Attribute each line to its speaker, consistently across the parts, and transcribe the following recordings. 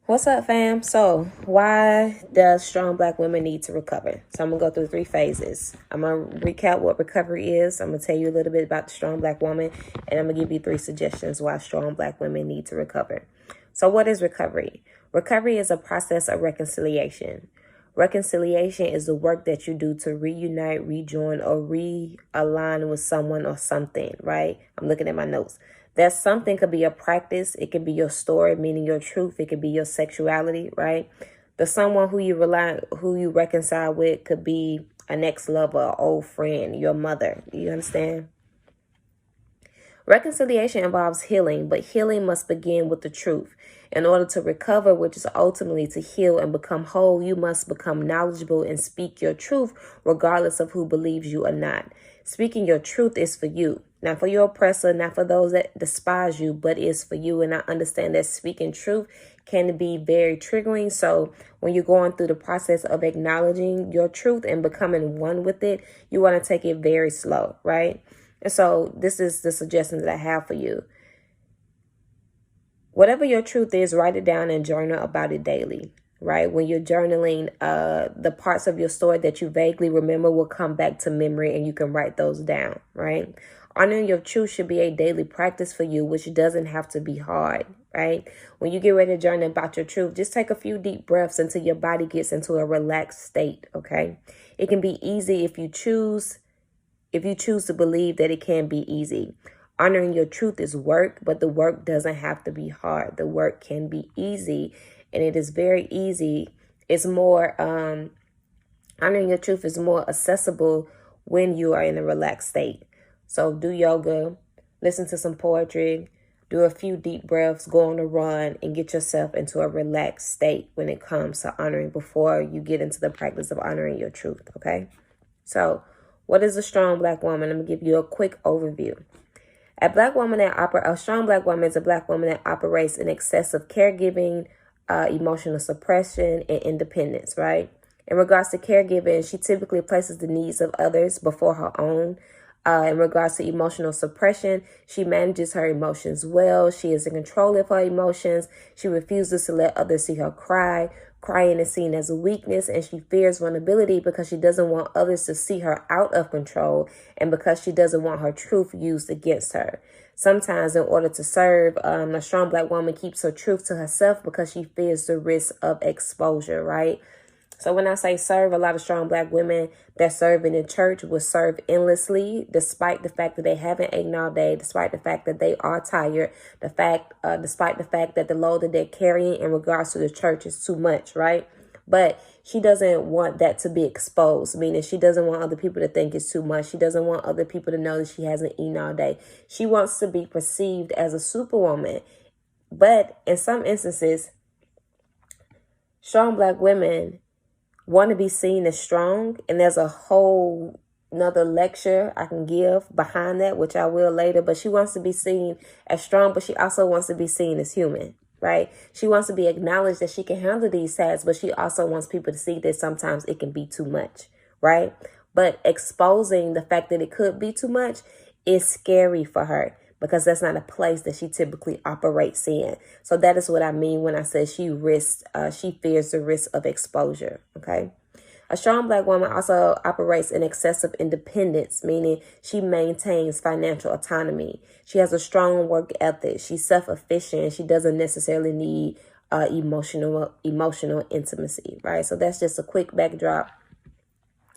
Speaker 1: What's up, fam? So, why does strong black women need to recover? So, I'm going to go through 3 phases. I'm going to recap what recovery is. I'm going to tell you a little bit about the strong black woman, and I'm going to give you 3 suggestions why strong black women need to recover. So, what is recovery? Recovery is a process of reconciliation. Reconciliation is the work that you do to reunite, rejoin, or realign with someone or something, right? I'm looking at my notes. That something could be a practice. It could be your story, meaning your truth. It could be your sexuality, right? The someone who you reconcile with could be an ex-lover, old friend, your mother. You understand? Reconciliation involves healing, but healing must begin with the truth. In order to recover, which is ultimately to heal and become whole, you must become knowledgeable and speak your truth, regardless of who believes you or not. Speaking your truth is for you, not for your oppressor, not for those that despise you, but it's for you. And I understand that speaking truth can be very triggering. So when you're going through the process of acknowledging your truth and becoming one with it, you want to take it very slow, right? And so this is the suggestion that I have for you. Whatever your truth is, write it down and journal about it daily, right? When you're journaling, the parts of your story that you vaguely remember will come back to memory and you can write those down, right? Honoring your truth should be a daily practice for you, which doesn't have to be hard, right? When you get ready to journal about your truth, just take a few deep breaths until your body gets into a relaxed state, okay? It can be easy if you choose to believe that it can be easy. Honoring your truth is work, but the work doesn't have to be hard. The work can be easy, and it is very easy. It's more, honoring your truth is more accessible when you are in a relaxed state. So do yoga, listen to some poetry, do a few deep breaths, go on a run, and get yourself into a relaxed state when it comes to honoring before you get into the practice of honoring your truth, okay? So what is a strong black woman? Let me give you a quick overview. A strong black woman is a black woman that operates in excessive caregiving, emotional suppression, and independence, right? In regards to caregiving, she typically places the needs of others before her own. In regards to emotional suppression, she manages her emotions well. She is in control of her emotions. She refuses to let others see her cry. Crying is seen as a weakness, and she fears vulnerability because she doesn't want others to see her out of control and because she doesn't want her truth used against her. Sometimes in order to serve, a strong black woman keeps her truth to herself because she fears the risk of exposure, right? So when I say serve, a lot of strong black women that serve in the church will serve endlessly, despite the fact that they haven't eaten all day, despite the fact that they are tired, despite the fact that the load that they're carrying in regards to the church is too much, right? But she doesn't want that to be exposed, meaning she doesn't want other people to think it's too much. She doesn't want other people to know that she hasn't eaten all day. She wants to be perceived as a superwoman. But in some instances, strong black women want to be seen as strong, and there's a whole another lecture I can give behind that, which I will later. But she wants to be seen as strong, but she also wants to be seen as human, right? She wants to be acknowledged that she can handle these tasks, but she also wants people to see that sometimes it can be too much, right? But exposing the fact that it could be too much is scary for her, because that's not a place that she typically operates in. So that is what I mean when I say she fears the risk of exposure, okay? A strong black woman also operates in excessive independence, meaning she maintains financial autonomy. She has a strong work ethic. She's self-efficient. She doesn't necessarily need emotional intimacy, right? So that's just a quick backdrop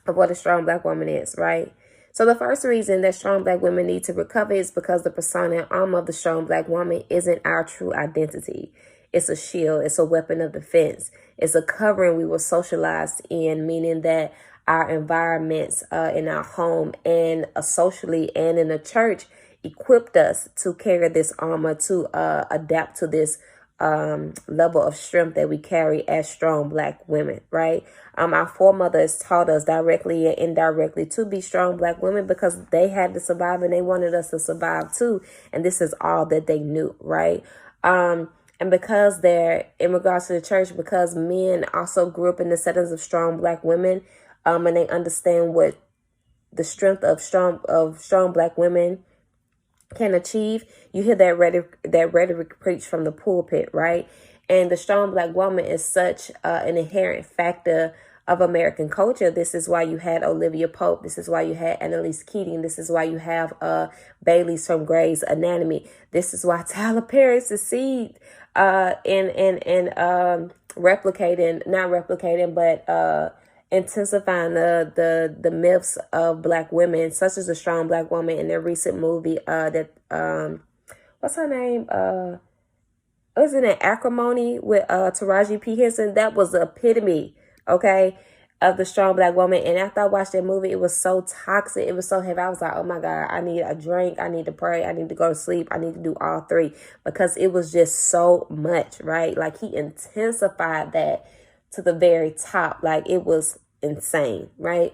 Speaker 1: of what a strong black woman is, right? So the first reason that strong black women need to recover is because the persona and armor of the strong black woman isn't our true identity. It's a shield. It's a weapon of defense. It's a covering we were socialized in, meaning that our environments in our home and socially and in the church equipped us to carry this armor, to adapt to this level of strength that we carry as strong black women, right? Our foremothers taught us directly and indirectly to be strong black women because they had to survive and they wanted us to survive too. And this is all that they knew, right? And because in regards to the church, because men also grew up in the settings of strong black women, and they understand what the strength of strong black women can achieve. You hear that rhetoric preached from the pulpit, right? And the strong Black woman is such an inherent factor of American culture. This is why you had Olivia Pope. This is why you had Annalise Keating. This is why you have Bailey's from Grey's Anatomy. This is why Tyler Perry succeed in replicating, not replicating, but intensifying the myths of Black women, such as the strong Black woman in their recent movie that what's her name? Wasn't it Acrimony with Taraji P. Henson? That was the epitome, okay, of the strong Black woman. And after I watched that movie, it was so toxic. It was so heavy. I was like, oh my God, I need a drink. I need to pray. I need to go to sleep. I need to do all three, because it was just so much, right? Like, he intensified that to the very top. Like, it was insane, right?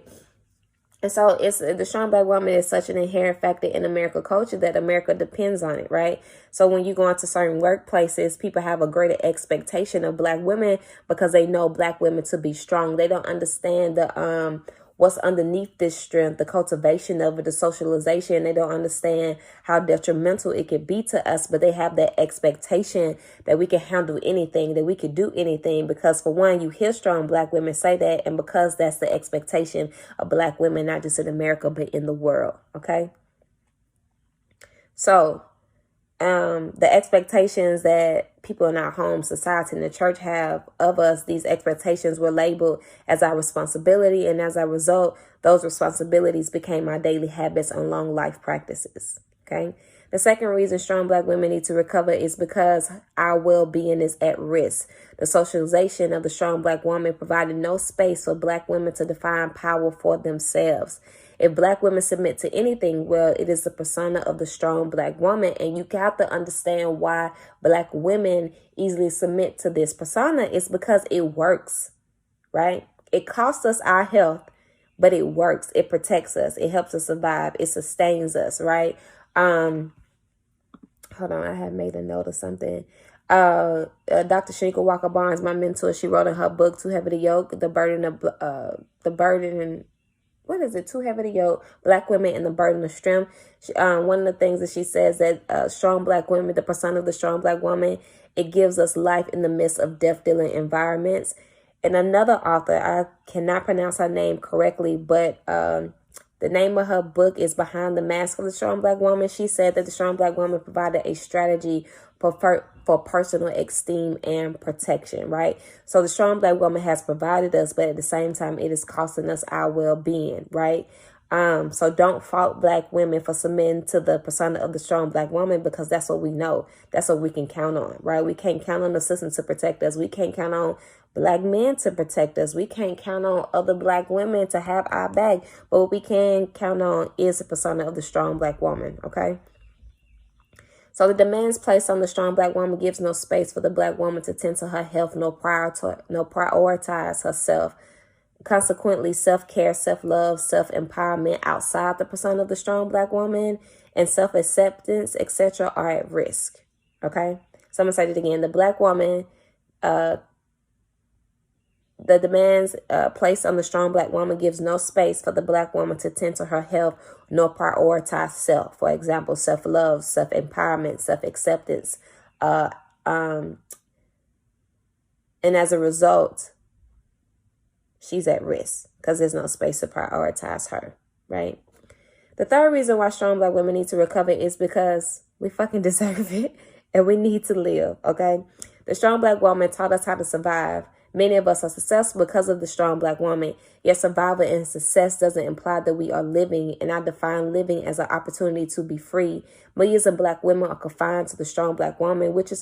Speaker 1: And so it's the strong Black woman is such an inherent factor in American culture that America depends on it, right? So when you go into certain workplaces, people have a greater expectation of Black women because they know Black women to be strong. They don't understand the what's underneath this strength, the cultivation of it, the socialization. They don't understand how detrimental it could be to us, but they have that expectation that we can handle anything, that we could do anything, because for one, you hear strong Black women say that, and because that's the expectation of Black women, not just in America, but in the world, okay? So, the expectations that people in our home, society, and the church have of us, these expectations were labeled as our responsibility. And as a result, those responsibilities became our daily habits and long life practices. Okay. The second reason strong Black women need to recover is because our well-being is at risk. The socialization of the strong Black woman provided no space for Black women to define power for themselves. If Black women submit to anything, well, it is the persona of the strong Black woman. And you have to understand why Black women easily submit to this persona. It's because it works, right? It costs us our health, but it works. It protects us. It helps us survive. It sustains us, right? Hold on, I had made a note of something. Dr. Shanika Walker Barnes, my mentor, she wrote in her book, Too Heavy to Yoke, the burden and what is it? Too Heavy to Yoke, Black Women and the Burden of Strength. One of the things that she says that strong Black women, the persona of the strong Black woman, it gives us life in the midst of death-dealing environments. And another author, I cannot pronounce her name correctly, but the name of her book is Behind the Mask of the Strong Black Woman. She said that the strong Black woman provided a strategy for personal esteem and protection, right? So the strong Black woman has provided us, but at the same time, it is costing us our well-being, right? So don't fault Black women for submitting to the persona of the strong Black woman, because that's what we know. That's what we can count on, right? We can't count on the system to protect us. We can't count on Black men to protect us. We can't count on other Black women to have our back. But what we can count on is the persona of the strong Black woman, okay? So the demands placed on the strong Black woman gives no space for the Black woman to tend to her health, nor prioritize herself. Consequently, self-care, self-love, self-empowerment outside the persona of the strong Black woman and self-acceptance, etc. are at risk. Okay? So I'm going to say it again. The Black woman, the demands placed on the strong Black woman gives no space for the Black woman to tend to her health nor prioritize self. For example, self-love, self-empowerment, self-acceptance. And as a result, she's at risk because there's no space to prioritize her, right? The third reason why strong Black women need to recover is because we fucking deserve it and we need to live, okay? The strong Black woman taught us how to survive. Many of us are successful because of the strong Black woman. Yet survival and success doesn't imply that we are living, and I define living as an opportunity to be free. Millions of Black women are confined to the strong Black woman, which is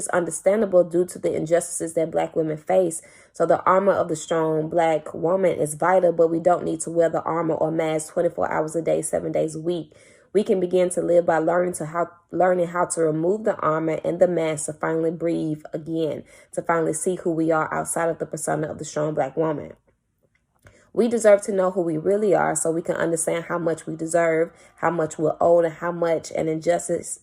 Speaker 1: understandable due to the injustices that Black women face. So the armor of the strong Black woman is vital, but we don't need to wear the armor or mask 24 hours a day, 7 days a week. We can begin to live by learning how to remove the armor and the mask to finally breathe again, to finally see who we are outside of the persona of the strong Black woman. We deserve to know who we really are so we can understand how much we deserve, how much we're owed, and how much an injustice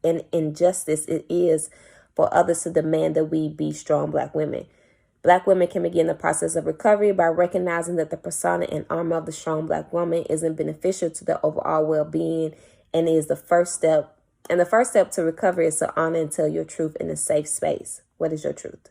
Speaker 1: it is for others to demand that we be strong Black women. Black women can begin the process of recovery by recognizing that the persona and armor of the strong Black woman isn't beneficial to their overall well-being and is the first step And the first step to recovery is to honor and tell your truth in a safe space. What is your truth?